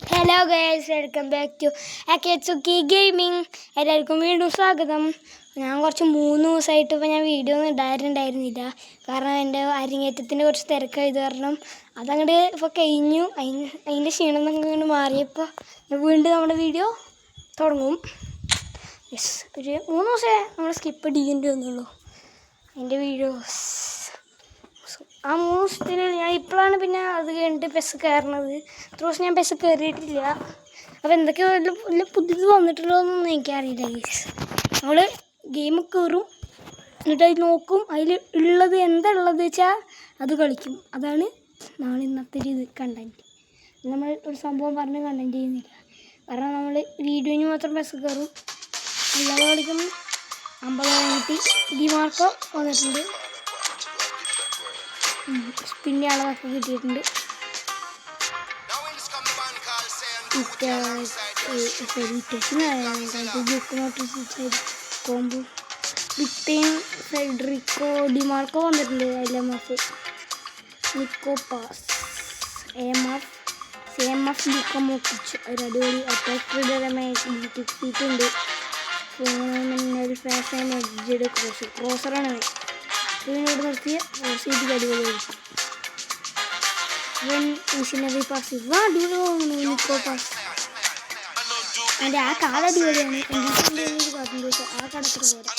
Hello guys, welcome back to Akatsuki gaming. എല്ലാവർക്കും വീണ്ടും സ്വാഗതം. ഞാൻ കുറച്ച് 3 ദിവസമായിട്ട് ഇപ്പോൾ ഞാൻ വീഡിയോ ഒന്നും ഇടാറുണ്ടായിരുന്നില്ല. കാരണം എൻ്റെ അരങ്ങേറ്റത്തിൻ്റെ കുറച്ച് തിരക്കായത് കാരണം അതങ്ങോട്ട് ഇപ്പോൾ കഴിഞ്ഞു. അതിൻ്റെ ക്ഷീണം അങ്ങോട്ട് മാറിയപ്പോൾ വീണ്ടും നമ്മുടെ വീഡിയോ തുടങ്ങും. യെസ്, ഒരു 3 ദിവസമേ നമ്മൾ സ്കിപ്പ് അടിക്കേണ്ടി വന്നുള്ളൂ അതിൻ്റെ വീഡിയോസ്. ആ 3 ദിവസത്തിന് ഞാൻ ഇപ്പോഴാണ് പിന്നെ അത് കഴിഞ്ഞിട്ട് പെസ് കയറണത്. ഇത്ര ദിവസം ഞാൻ പെസ് കയറിയിട്ടില്ല. അപ്പോൾ എന്തൊക്കെ വല്ല പുതിയത് വന്നിട്ടുണ്ടോ എന്നൊന്നും എനിക്കറിയില്ല ഗൈസ്. നമ്മൾ ഗെയിം കയറും, എന്നിട്ട് അത് നോക്കും, അതിൽ ഉള്ളത് എന്താ ഉള്ളത് വെച്ചാൽ അത് കളിക്കും. അതാണ് നമ്മൾ ഇന്നത്തെ ഒരു കണ്ടൻറ്റ്. നമ്മൾ ഒരു സംഭവം പറഞ്ഞ് കണ്ടൻറ്റ് ചെയ്യുന്നില്ല. കാരണം നമ്മൾ വീഡിയോന് മാത്രം പെസ് കയറും. അല്ലാതെ കളിക്കും. 50 ഡിമാർക്കോ വന്നിട്ടുണ്ട്. പിന്നെ അളവൊക്കെ കിട്ടിയിട്ടുണ്ട്. കോമ്പോ വിക്ടൈൻ ഫെഡറിക്കോ ഡിമാർക്കോ വന്നിട്ടുണ്ട്. LMF നിക്കോ പാസ് AMF ലിക്കോമോക്കിച്ച് ഒരു അടിപൊളി അറ്റാക്ക് കിട്ടിയിട്ടുണ്ട്. മിന്നൽ ഫാഷൻ എഡ്ജഡ് ക്രോസറാണ്. ഇതിനോട് നിർത്തിയ ക്രോസ് ചെയ്ത് അടിപൊളിയായിരിക്കും. മിഷനറി പാസ് അടിപൊളി തോന്നുന്നു. നിക്കോ പാസ് അതിൻ്റെ ആ കാല അടിപൊളിയാണ്. എനിക്ക് പറഞ്ഞു ആ കടത്ര പോലെ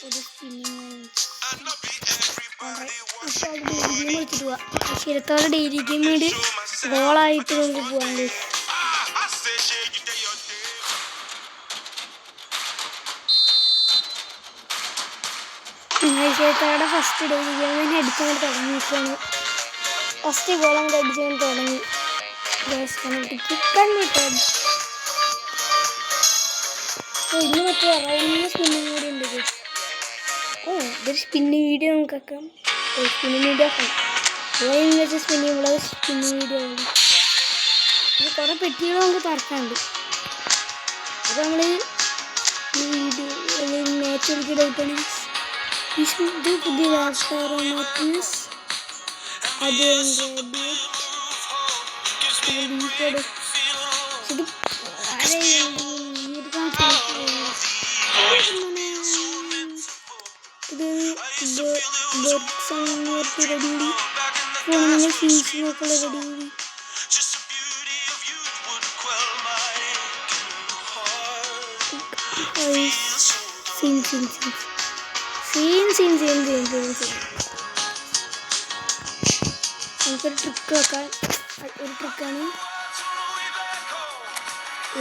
ഒരു സ്പിന്നിങ് പോവാ. ശരത്തോടെ ഡെയിലി ഗെയിം വേണ്ടി ഗോളായിട്ട് നമുക്ക് പോകാൻ. ശരത്തോടെ ഫസ്റ്റ് ഡെയിലി ഗെയിം അടിച്ചങ്ങനെ തുടങ്ങിയിട്ടാണ്. ഫസ്റ്റ് ഗോൾ അങ്ങോട്ട് അടിച്ചങ്ങനെ തുടങ്ങി. ചിക്കൻ കിട്ടും. ഇന്ന് മറ്റേ സ്പിന്നിങ് വീഡിയോ ഉണ്ട്. ഇതൊരു സ്പിന്നിങ് വീഡിയോ നമുക്കാക്കാം. സ്പിന്നിങ് വീഡിയോ ആക്കാം. വെച്ചാൽ സ്പിന്നിങ് വീഡിയോ ആണ്. ഇത് കുറേ പെട്ടികൾ നമുക്ക് തുറക്കാനുണ്ട്. അപ്പോൾ നമ്മൾ ഈ വീഡിയോ മാച്ച് കളിക്കിട്ടാണ്. ഇത് പുതിയ ലാപ്ടോപ്പ് അത് റെഡി ഫോണിന് ഫീസിനൊക്കെ റെഡി. നമുക്കൊരു ട്രിക്ക് വെക്കാൻ. ഒരു ട്രിക്കാണ്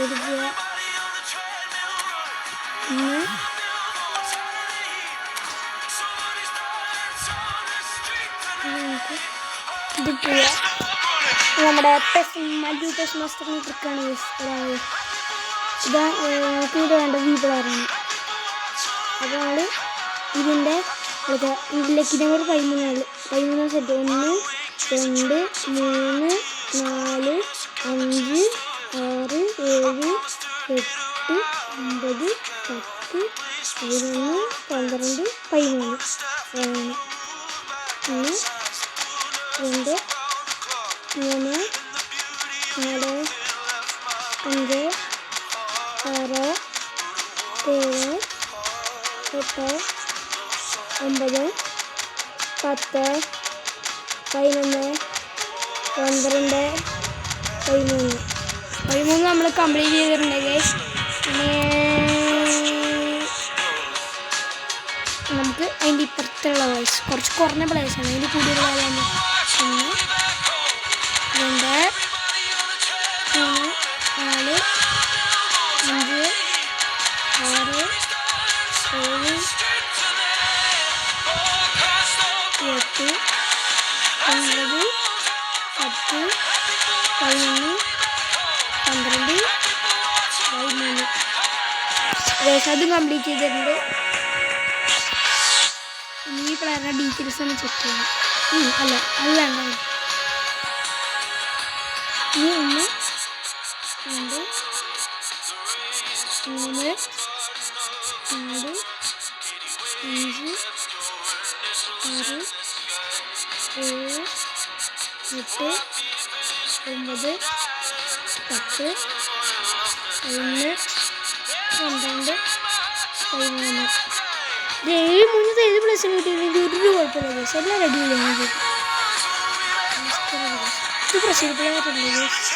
എടുക്കുക. നമ്മുടെ മജു ടെസ്റ്റ് മാസ്റ്ററിന് ട്രിക്കാണ്. ഇതാ നമുക്ക് ഇത് വേണ്ട വീട്ടിലാണ്. അപ്പോൾ നമ്മൾ ഇതിൻ്റെ ഇതിലേക്ക് കൂടെ 13 സെറ്റ്. 1 2 3 4 5 6 7 8 9 10 11 12 13 1 2 3 4 5 6 7 8 9 10 11 12 13 നമ്മൾ കംപ്ലീറ്റ് ചെയ്തിട്ടുണ്ട് ഗൈസ്. പിന്നെ നമുക്ക് അതിൻ്റെ ഇപ്പുറത്തുള്ള പ്ലേസ് കുറച്ച് കുറഞ്ഞ പ്ലേസാണ്. അതിൻ്റെ കൂടുതൽ പ്ലേസാണ്. 1 2 3 4 5 6 7 8 9 10 11 12 13 അതും കംപ്ലീറ്റ് ചെയ്തിട്ടുണ്ട്. ഈ പ്ലെയറിൻ്റെ ഡീറ്റെയിൽസ് ഒന്ന് ചെക്ക് ചെയ്യണം. അല്ല അത് വേണ്ട. 1 2 3 4 5 6 7 8 9 10 11 12 13 7 പ്ലസ് കിട്ടിയില്ലെങ്കിൽ ഒരു കുഴപ്പമില്ല ഗൈസ്. എല്ലാം അടിപൊളിയാണ്. ഇത് പ്രശ്നപ്പെടാറില്ല ഗൈസ്.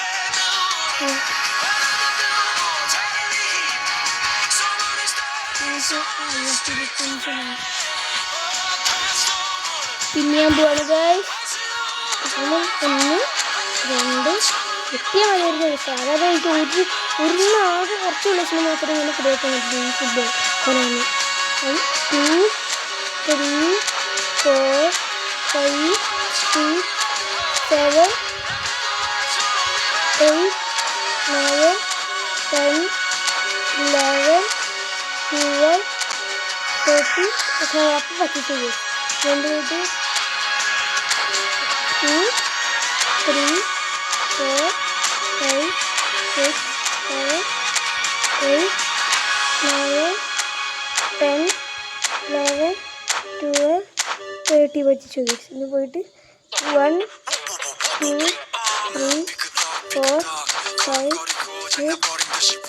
പിന്നെ ഞാൻ പോവാണ് ഗൈസ്. 1 2 കിട്ടിയാൽ മതിയായിരുന്നു ഗൈസ്. അതായത് എനിക്ക് ഒരു ആകെ കുറച്ച് വിളിച്ചിന് മാത്രമേ ഇങ്ങനെ ക്രിയേറ്റ് പറ്റുള്ളൂ ഫുട്ബോൾ കൊനാമി. 1 2 3 4 5 6 7 8 9 10 11 12 13 ഒക്കെ അപ്പം പറ്റിച്ചു ഗൈസ്. 1 2 3 4 5 6 7 8 9 10 11 12 30 പറ്റിച്ചു ഗൈസ്. ഇനി പോയിട്ട് 1 2 3 4 5 6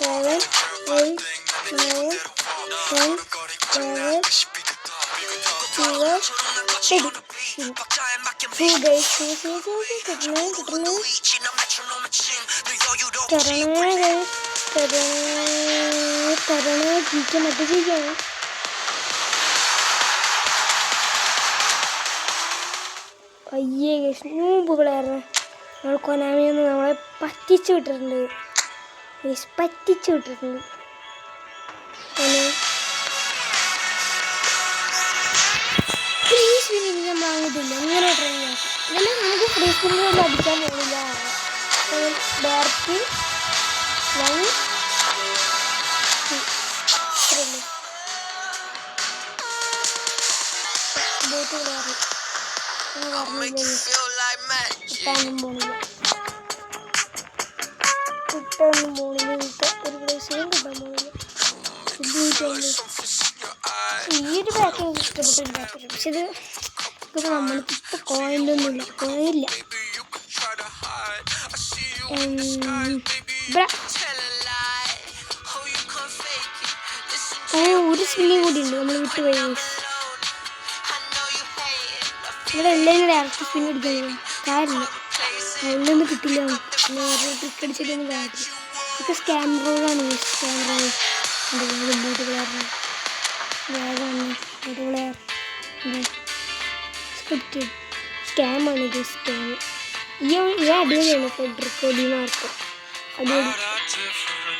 7 8 9 10 11 12 അയ്യേ ഗൈസ് മുമ്പ് പിള്ളേരെ നമ്മൾ കൊനാമിയൊന്ന് നമ്മളെ പറ്റിച്ചു വിട്ടിട്ടുണ്ട് ഗൈസ്. പറ്റിച്ചു വിട്ടിട്ടുണ്ട്. നമ്മൾ അങ്ങോട്ടില്ല എങ്ങനെ ട്രൈ ചെയ്യാം. ഇതെല്ലാം നമുക്ക് ഫ്രീ സ്പിന്നിൽ അടിക്കാൻ പോകില്ല. ഡയറക്റ്റ് 1 ബോട്ട് കയറി കിട്ടാനും പോണില്ല. ഒരു പ്ലേസിലും കിട്ടാൻ പോണില്ല. ഈ ഒരു പാക്കേജ് ഇഷ്ടപ്പെട്ടില്ല. പക്ഷെ ഇത് നമ്മൾക്കിപ്പോൾ കോയിലൊന്നുമില്ല. കോയില്ല ഒരു സ്പിന്നിങ് കൂടി ഉണ്ട്. നമ്മൾ വിട്ട് പോയി ഇവിടെ എല്ലാവരും ഡയറക്റ്റ് സ്പിൻ അടിക്കാൻ കാര്യമില്ല. അതിലൊന്നും കിട്ടില്ല. ട്രിക്ക് അടിച്ചിട്ടൊന്നും കാര്യമില്ല. ഇതൊക്കെ സ്കാം റോളാണ്. Scam role bot player player scripted സ്കാമാണ്. ഇത് സ്കാം. ഈ അടിപൊളിയാണ്. ഫെഡറിക്കോ ഡിമാർക്കോ അടിപൊളി.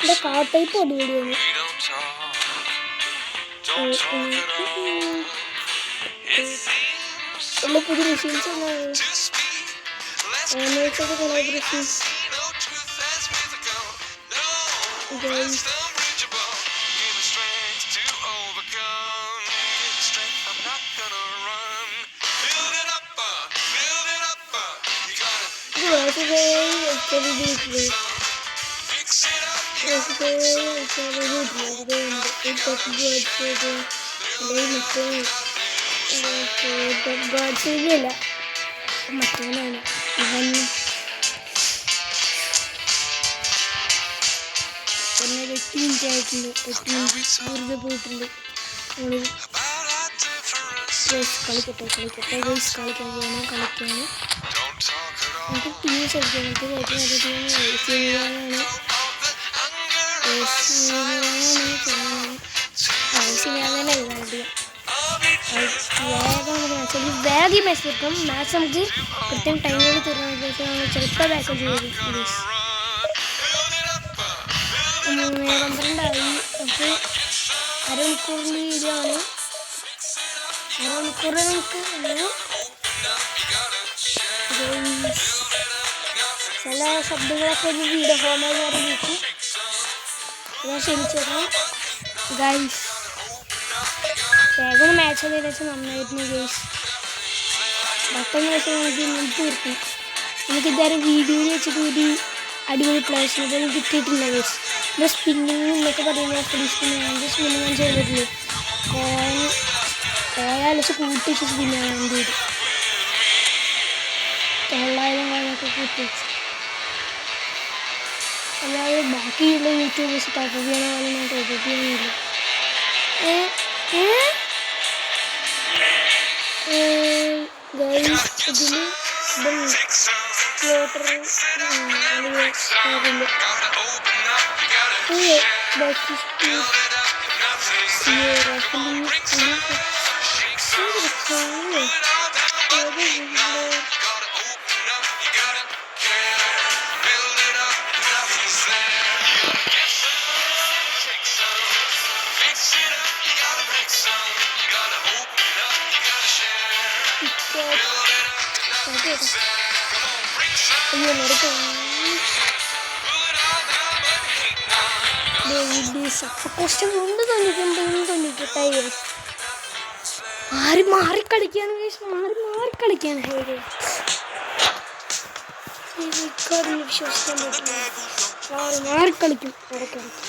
ഇവിടെ കാർ ടൈപ്പ് അടിപൊളിയാണ്. എല്ലാ പുതിയ മെഷീൻസ് കൊളാബറേഷൻസ് ഗോഡ്സില്ല മറ്റവനാണ് ഇവൻ. പിന്നെ 8 മിനിറ്റ് ആയിട്ടുണ്ട്. 8 മിനിറ്റ് വെറുതെ പോയിട്ടുണ്ട്. കളിക്കട്ടെ കളിക്കാൻ പോകണം. കളിക്കാണ് നമുക്ക് ടീം കളിക്കാൻ ഏറ്റവും നല്ല ടീമാണ്. വേഗം മാച്ച് കിട്ടും. മാച്ച് നമുക്ക് കൃത്യം ടൈമിൽ തീർന്നു. ചിലപ്പോൾ ബാക്ക് ചെയ്യും. 12 അപ്പോൾ അരമണിക്കൂറിൻ്റെ വീഡിയോ ആണ്. അരമണിക്കൂറിൽ നമുക്ക് ചില ശബ്ദങ്ങളൊക്കെ ഒരു വീഡിയോ ഫോമായി അറിയിക്കും. ഞാൻ ക്ഷണിച്ചു തരാം ഗൈസ്. വേഗം മാച്ച് ചെയ്തതിന് വെച്ചാൽ നന്നായിരുന്നു ഗൈസ്. പെട്ടെന്ന് വെച്ചാൽ നമുക്ക് ഇങ്ങോട്ട് തീർക്കും. നമുക്കിതുവരെ വീഡിയോയിൽ വെച്ചിട്ട് ഒരു അടിപൊളി പ്ലേസിനെ പോലും കിട്ടിയിട്ടില്ല ഗൈസ്. ഇവിടെ സ്പിന്നിങ് എന്നൊക്കെ പറയുമ്പോൾ ഫ്രീ സ്പിന്നിങ് സ്പിന്നിങ് ഞാൻ ചെയ്തിട്ടില്ല. കോയാൽ വെച്ച് കൂട്ടിച്ച് സ്പിന്നാണ് എൻ്റെ ഒരു 900 കോഴൊക്കെ കൂട്ടി വെച്ച് അല്ലാതെ ബാക്കിയുള്ള യൂട്യൂബേഴ്സ് ടോപ്പ് ചെയ്യണ പോലെ ഞാൻ ടോപ്പ് ചെയ്യുന്നില്ല. ഇതിൽ ഫ്ലോട്ടർ മാറി മാറി കളിക്കാണ് മാറി കളിക്കാണ് വിശ്വസിക്കാൻ പറ്റില്ല. മാറി കളിക്കും ഇടയ്ക്കിടയ്ക്ക്.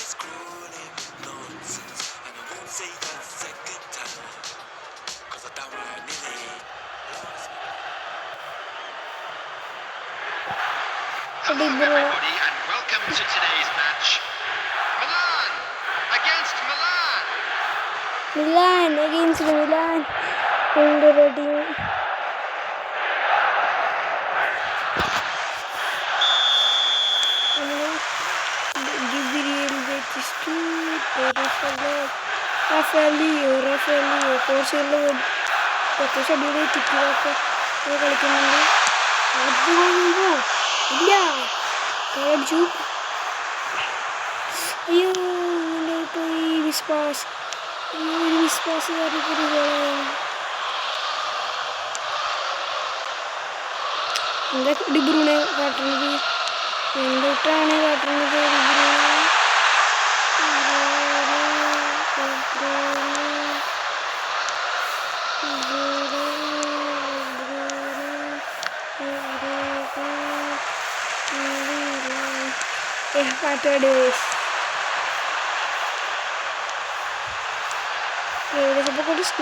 Everybody and welcome to today's match. Milan against Milan. Milan against Milan. Indoor team. Gabriel Batistu, Rafaelio, Porcello, Patricia Dure, Tikaka, കളിക്കുന്നുണ്ട്. ഇല്ല അയ്യോ പോയി വിസ്പാസ് എന്താ ഡിബ്രൂണെ കാട്ടുന്നത്? എന്തൊട്ടാണ് കാട്ടുന്നത്?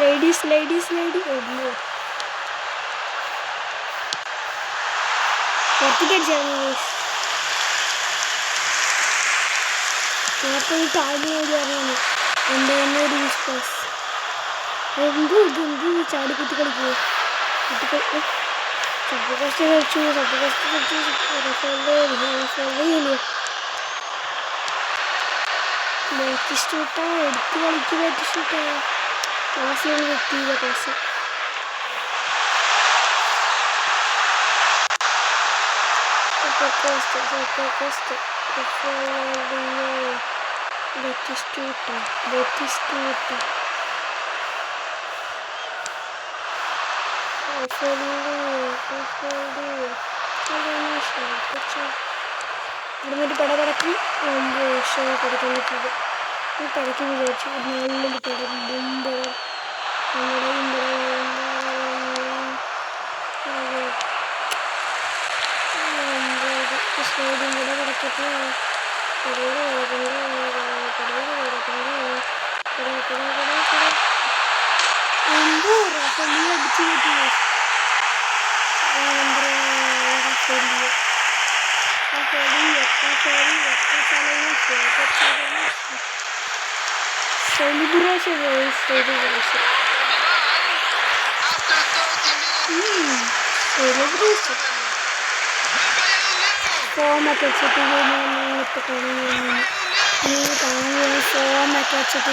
സ്ലൈഡി എൻ്റെ തന്നെ ഒരു വിശ്വാസ് എന്ത് ചാടി കുത്തി കളിക്കുമോ? സബ്ബ് കളിച്ചു ബാറ്റിസ്റ്റൂട്ടാ എടുത്ത് കളിക്ക്. ബാറ്റിസ്റ്റൂട്ടാ പാസ് ചെയ്യാൻ പറ്റിയില്ല. Pass Battistuta. ഇവിടുന്നൊരു പടപടക്കി ഷോ കൊടുക്കാൻ പറ്റിയത് പടക്കി വിചാരിച്ചു. നല്ലൊരു പടം നമ്മുടെ സ്ലൈഡും കൂടെ കിടക്കട്ടെ. അടിച്ചു കിട്ടിയ ഫോമൊക്കെ വെച്ചിട്ട് ഫോമൊക്കെ വെച്ചിട്ട്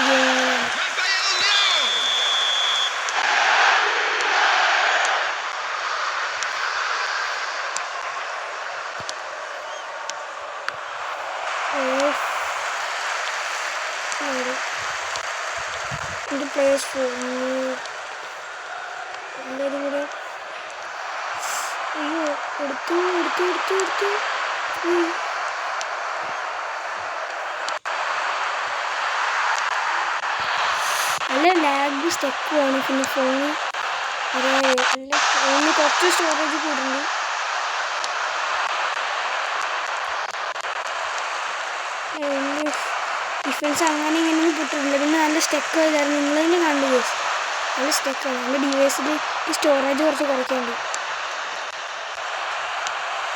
the place for me. എല്ലാവരും കൂടെ അയ്യോ എടുത്തു നല്ല ലാഗ് സ്റ്റെക്കുമാണ്. പിന്നെ ഫോണ് ഫോണിന് കുറച്ച് സ്റ്റോറേജ് കൂടുന്നുണ്ട്. ഡിഫറൻസ് അങ്ങനെ ഇങ്ങനെ കിട്ടുന്നില്ല. പിന്നെ നല്ല സ്റ്റെക്ക് ആയിരുന്നു. നിങ്ങൾ തന്നെ കണ്ടു ഗൈസ്, നല്ല സ്റ്റെക്കാണ്. എൻ്റെ ഡിവൈസിൽ ഈ സ്റ്റോറേജ് കുറച്ച് കുറയ്ക്കാനുണ്ട്.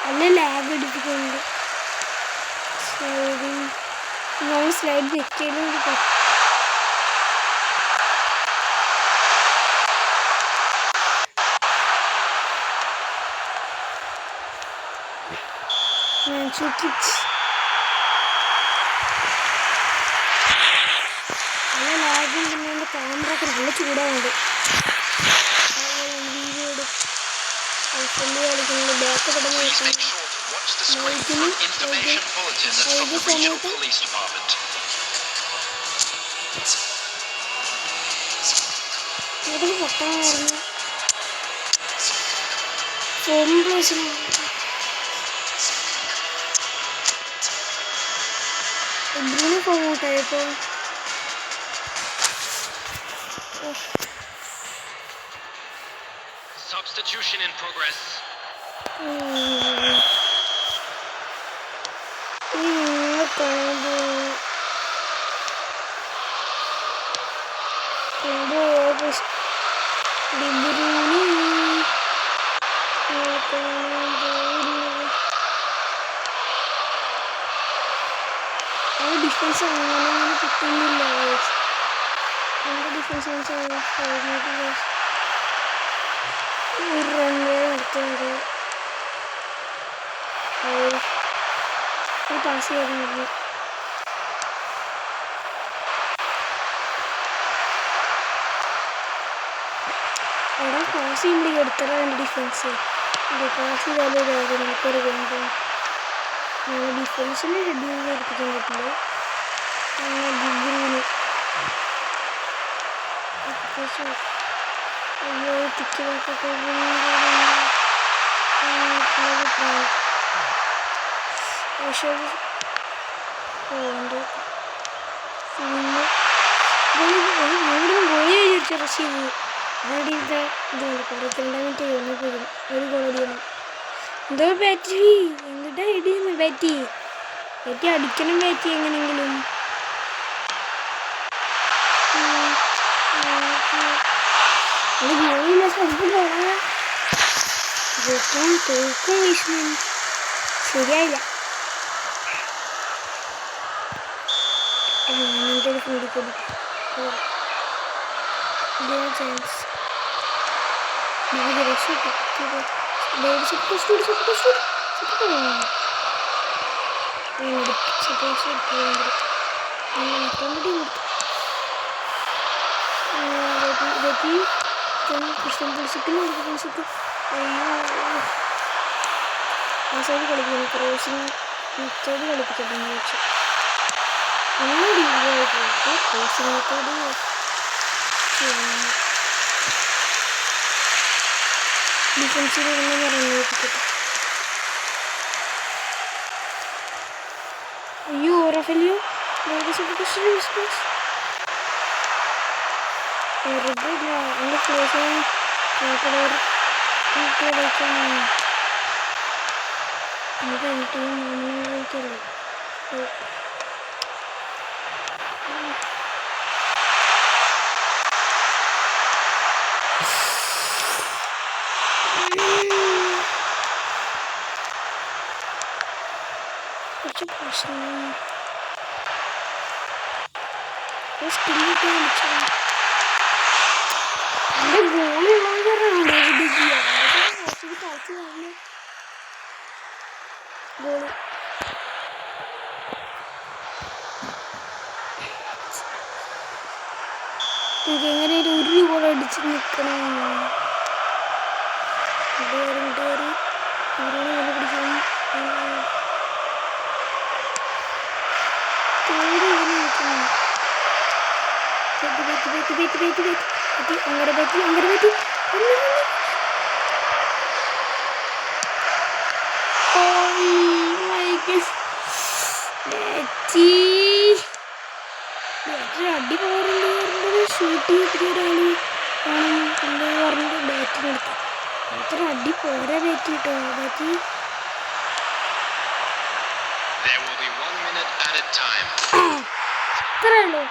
നല്ല ലാഗ് അടിപ്പിക്കുന്നുണ്ട്. സ്ലൈഡ് വെക്കലും നല്ല ലാഗും പിന്നെ എൻ്റെ ക്യാമറ ഒക്കെ നല്ല ചൂടാവുന്നുണ്ട്. വീഡിയോയുടെ കളിക്കുന്നത് ബാക്ക് പെടുന്ന ഏതൊക്കെ പൊട്ടനായിരുന്നു ബ്രൂണോ ഫോമോട്ടായപ്പോൾ Substitution in progress. ഡിഫൻസ് അങ്ങനെ കിട്ടുന്നില്ല. ഡിഫൻസ് ഒരു റൺ വരെ നടത്തുന്നത് ഒരു പാസ് ചെയ്യാറുണ്ട്. അവിടെ പാസ് ചെയ്യുമ്പോൾ എടുത്തറ ഡിഫൻസ് പാസ് ചെയ്താലും നമുക്കൊരു വേണ്ട ഡിഫൻസിൻ്റെ ഹെഡിങ് എടുത്തിട്ട് പറ്റില്ല. ഡിഗ്രീന് ടിക്കറ്റൊക്കെ ഗോളി വിചാരിച്ചു റഷീദ് അവിടെ ഇതുണ്ട് 42 മിനിറ്റ് കഴിഞ്ഞപ്പോഴും ഒരു ഗോളടിയാണ്. എന്തോ ബാറ്റ് എന്നിട്ടാ ഇടിയുന്നു ബാറ്റ് അടിക്കണം ബാറ്റ് എങ്ങനെയെങ്കിലും. തോക്കും വിഷ്ണു ശരിയായില്ല. എന്തൊരു കൂടിക്കൊടി ചാൻസ് ക്രിസ്ത്യൻ പുളിച്ചിട്ട് ആ സൈഡ് കളിക്കുന്നു. ക്രോസിങ് മെത്തേഡ് കളിപ്പിച്ചിട്ടെന്ന് ചോദിച്ചു. ഒന്നുകൂടി ഈസിയായിട്ട് ക്രോസിങ് മെത്തേഡ് ഡിഫൻസിൽ ഇറങ്ങി ഇറങ്ങിപ്പിച്ചിട്ട്. അയ്യോ റഫലിയോ വെറുതെ എൻ്റെ ക്ലോസിങ് നമുക്ക് എനിക്കും കഴിക്കല്ലേ. കുറച്ച് പ്രശ്നം സ്കില്ലൊക്കെ കളിച്ചു. എൻ്റെ ഗോളുള്ളവരാണ് കുറച്ച് കളിച്ച് കഴിഞ്ഞ ഗോള് ഇതെങ്ങനെ ഒരു ഗോൾ അടിച്ച് നിൽക്കണം. ഇവരാണ് പിടിക്കണം. അങ്ങനെ പറ്റി അടി പോകാറുണ്ട്. ഷൂട്ട് ചെയ്തിട്ട് ഒരാള് എന്താ പറഞ്ഞിട്ട് ബാറ്റിനെടുത്ത് അത്ര അടി പോരാ ബാറ്റ് കിട്ടോ. ബാറ്റ് അത്രയുള്ളൂ.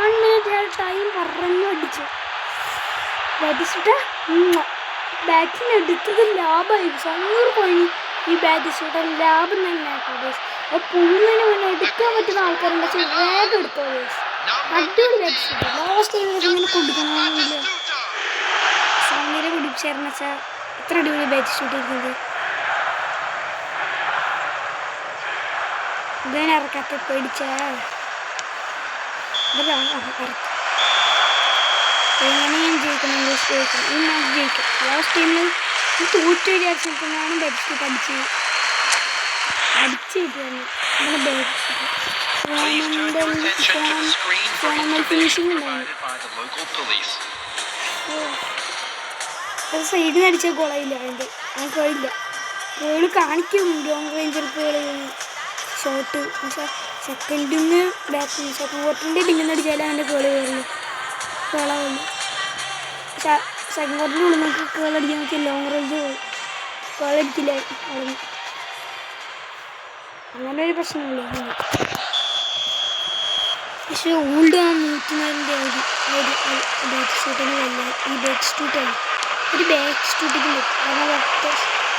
1 minute ടൈം പറഞ്ഞു അടിച്ചു. ബാറ്റിച്ചിട്ട് ബാറ്റിനെടുത്തത് ലാഭമായി. 100 പോയി ഈ ബാറ്റിച്ചിട്ട് ലാഭം തന്നെ കേട്ടോ. അത് പോകുന്നതിന് മുന്നേ എടുക്കാൻ പറ്റുന്ന ആൾക്കാരുണ്ട്, പക്ഷെ വേഗം എടുക്കാം. അടിപൊളി ബാറ്റ് ലാസ്റ്റ് ടൈമിൽ ഇങ്ങനെ കൊടുക്കണമെന്നില്ല. സമീരെ പിടിപ്പിച്ചായിരുന്നു വെച്ചാൽ എത്ര അടിപൊളി ബാറ്റ് ഷൂട്ട് ചെയ്യുന്നത്. ഇതന്നെ ഇറക്കാത്ത പേടിച്ച എങ്ങനെ ഞാൻ ജയിക്കണം, ജയിക്കണം ഈ മാച്ച് ജയിക്കും. ലാസ്റ്റ് ടൈമിൽ തോറ്റ് വിചാരിച്ചിട്ടാണ് ബാറ്റ് ഷൂട്ട് അടിച്ച് കിട്ടിയാണ്. നമ്മുടെ ബാറ്റ് ഫിനിഷിംഗ് ഉണ്ടായിരുന്നു. അത് സൈഡിൽ നിന്ന് അടിച്ച ഗോളായില്ല. അതിൻ്റെ ആ ഗോളില്ല. ഗോള് കാണിക്കും ലോങ് റേഞ്ചർ ഗോൾ ഷോട്ട്. പക്ഷേ സെക്കൻഡിന് ബാറ്റിങ് സെക്കൻഡ് ക്വാർട്ടറിൻ്റെ പിന്നിൽ അടിച്ചാലും അവൻ്റെ ഗോള് കയറുള്ളൂ, ഗോളാവുള്ളൂ. പക്ഷേ സെക്കൻഡ് ക്വാർട്ടറിൻ്റെ ഉള്ളിൽ നമുക്ക് ഗോൾ അടിക്കാൻ നോക്കിയാൽ ലോങ് റേഞ്ച് ഗോളടിക്കില്ല അവിടെ. അങ്ങനെ ഒരു പ്രശ്നമില്ല. പക്ഷേ ഓൾഡ് ആ 104ൻ്റെ ബാറ്റ് ഷൂട്ടിന് വല്ല ഈ ബാറ്റ് ഷൂട്ടാണ് ഒരു ബാറ്റ് ഷൂട്ടിക്കും പറ്റും. കാരണം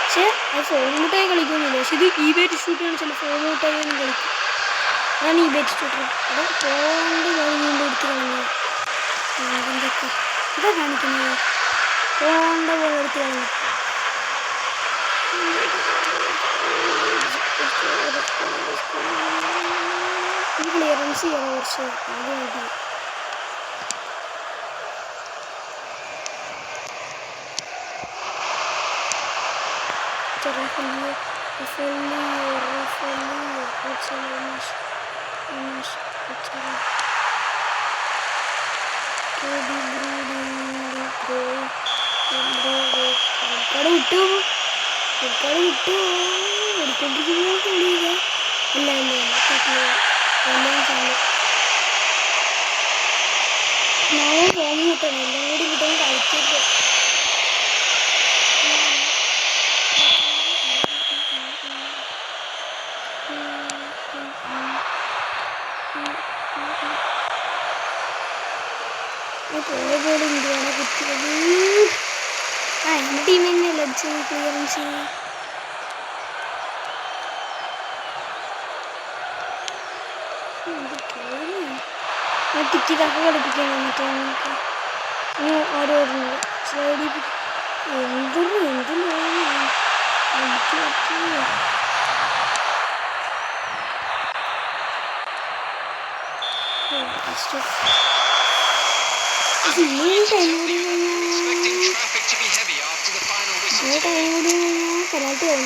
പക്ഷേ അത് ഫോമൗട്ടായി കളിക്കുന്നില്ല. പക്ഷെ ഇത് ഈ ബാറ്റ് ഷൂട്ട് കാണിച്ചാൽ ഫോമൗട്ടായി കളിക്കും. അതാണ് ഈ ബാറ്റ് ഷൂട്ടർ. അത് ഫോണ്ട് കൊണ്ട് എടുത്ത് കളഞ്ഞത് എന്തൊക്കെ ഇതാ കാണിക്കുന്നത്. ഫോണിൻ്റെ പോലെ എടുത്ത് കളഞ്ഞു. ഈ ക്ലിയറൻസ് ചെയ്യണം കുറച്ച്. അത് മതി. വിട്ടു എടുക്കൊണ്ടിരിക്കുന്ന ഇല്ല ഞാൻ ഫോം കിട്ടണം. എല്ലാം കൂടി കിട്ടാൻ കളിച്ചില്ല. പോയതോടെ ഇന്ത്യയാണ് കുത്തിയത്. എൻ്റെ ടീം തന്നെയല്ല അടിച്ചത് ക്ലിയറൻസ്. ടിക്കറ്റൊക്കെ കളിപ്പിക്കാൻ വന്നിട്ട് നമുക്ക് ഇനി ഓരോ സ്ലൈഡ് പെനാൽറ്റി ആവും.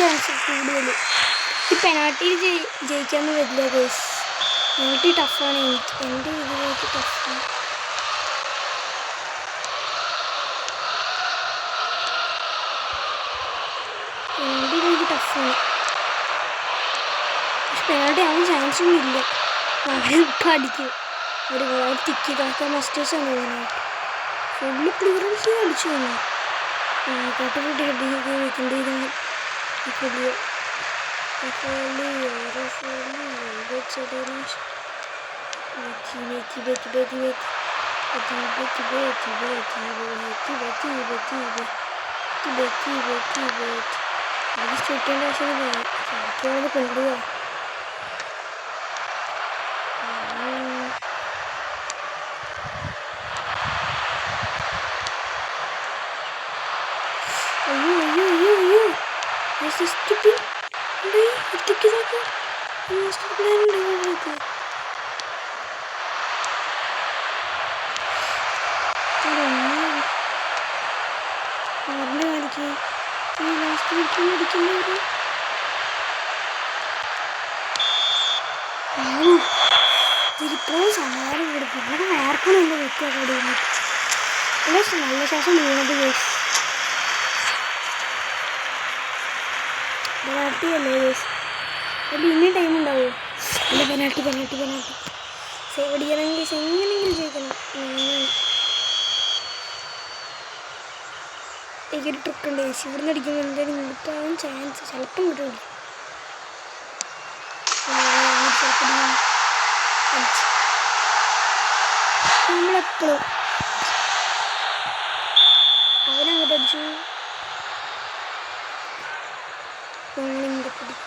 ചാൻസ് കൂടുതൽ. ഈ പെനാൽറ്റിയിൽ ജയിക്കാന്ന് വരില്ല ഗോസ്. പെനാൽറ്റി ടഫാണ്. എൻ്റെ ഇതിലേക്ക് ടഫാണ്. പെനാൽറ്റിയിലേക്ക് ടഫാണ്. പക്ഷെ പെനാൽറ്റി ആവാൻ ചാൻസൊന്നും ഇല്ല. അവരിപ്പം അടിക്കും. ഒരു ഗോൾ തിക്കി കാക്കാൻ മസ്റ്റേഴ്സാണ് തോന്നുന്നത്. ഫുള്ള് ക്ലിയറൻസ് അടിച്ചു തന്നു. കാട്ടുകൂട്ടി വെക്കേണ്ടി ഇതാണ് പുതിയ ചുറ്റേണ്ട ആവശ്യമില്ല. കൊണ്ടുപോവാ. തിരിപ്പോഴും സമാധാനം കൊടുക്കും. ഇവിടെ വേർക്കണില്ല വ്യക്തിയൊക്കെ നല്ല ശ്വാസം വീണത് കേസ്. പെനാൽറ്റി അല്ലേ കേസ്. അതിൽ ഇനി ടൈം ഉണ്ടാവുമോ? അല്ല പെനാൽറ്റി സേവ് അടിക്കണമെങ്കിൽ എങ്ങനെയെങ്കിലും ജയിക്കണം. എനിക്കൊരു ട്രിക്കുണ്ട് കേസ്. ഇവിടുന്ന് അടിക്കുമ്പോൾ എന്തായാലും കിട്ടാൻ ചാൻസ് ചിലപ്പം കിട്ടും. നമ്മളെപ്പോഴും അവനങ്ങോട്ട് അടിച്ചു. നമ്മളിങ്ങോട്ട് പിടിക്കും.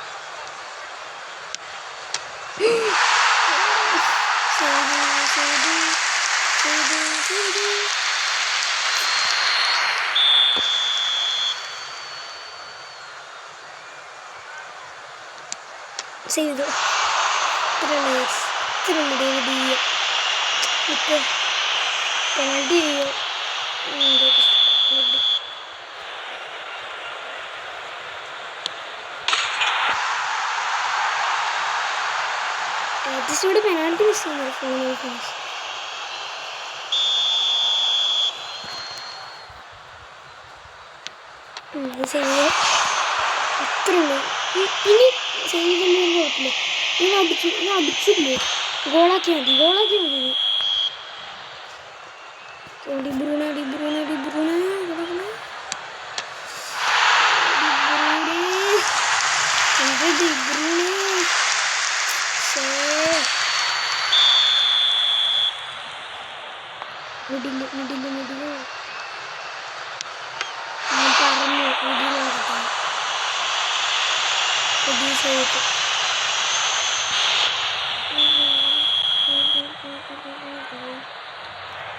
ചെയ്തു പെനൽറ്റി ചെയ്യും. ആർട്ടിസ്റ്റോട് പെനാൽറ്റി മിസ് ചെയ്യുന്നു. ഫിനിഷ് ചെയ്ത് അത്രയുള്ളൂ. ഇനി ചെയ്തൊന്നും കുഴപ്പമില്ല. ഇനി അടിച്ചില്ലേ, ഗോളാക്കി മതി. ഡിബ്രൂണ മിഡില് ഞാൻ പറഞ്ഞു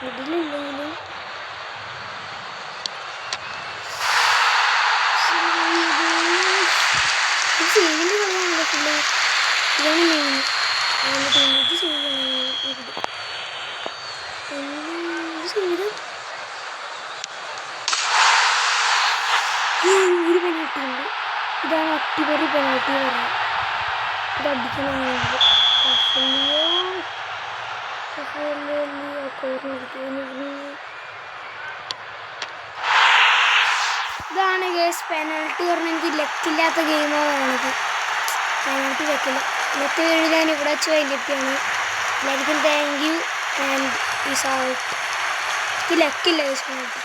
മിഡിലില്ലെങ്കിലും ചെയ്യുന്നത് കൊള്ളാമല്ലോ. ഫുള്ള് ഇതാണ് മെയിൻ. ഇത് ചെയ്ത് ഒരു പെനാൽറ്റി ഉണ്ട്. ഇതാണ് അട്ടിപൊളി പെനാൽറ്റി പറയുന്നത്. ഇത് അടിക്കണമെങ്കിൽ ഇതാണ് ഗേസ് പെനാൽറ്റി പറഞ്ഞാൽ. എനിക്ക് ലക്കില്ലാത്ത ഗെയിമാണത്. പെനാൽറ്റി ലക്കില്ല. ഇന്നത്തെ വീഡിയോ ഞാൻ ഇവിടെ വെച്ച് വൈകിട്ടാണ്. എല്ലാവർക്കും thank you and peace out. എനിക്ക് ലക്കില്ല ഗേസ് പെനാൽറ്റി.